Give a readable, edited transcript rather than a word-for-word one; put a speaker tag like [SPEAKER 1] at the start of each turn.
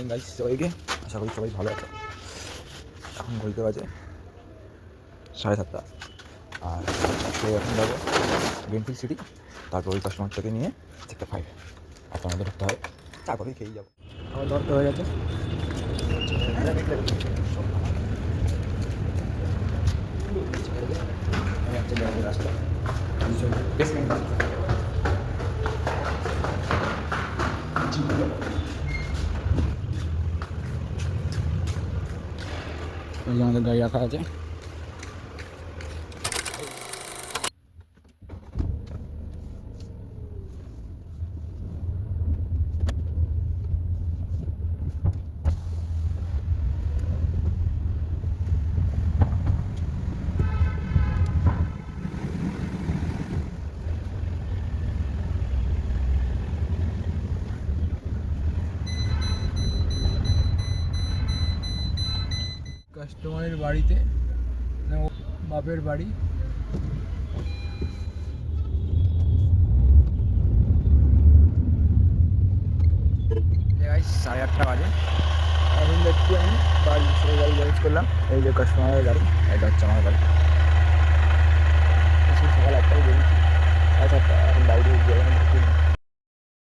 [SPEAKER 1] Morning guys সবাইকে, আশা করি সবাই ভালো আছে। এখন ঘুরতে বাজে 7:30, আর আজকে এখন যাবো গ্রিনফিল্ড সিটি, তারপর ওই কাস্টমারটাকে নিয়ে সেক্টর 5 আপনার মধ্যে ঢুকতে হবে, তারপরেই খেয়ে যাবো। আমার দরকার হয়ে গেছে। রাস্তা আমাদের গাড়ি রাখা আছে। কাস্টমারের বাড়িতে, বাপের বাড়ি। সাড়ে 8টা বাজে। এখন দেখছি আমি বাড়ি ছেড়ে গাড়ি ম্যানেজ করলাম। এই যে কাস্টমারের গাড়ি, এটা হচ্ছে আমার গাড়ি। সকাল 8টায় বেরিয়েছি, 7:30 এখন বাড়ি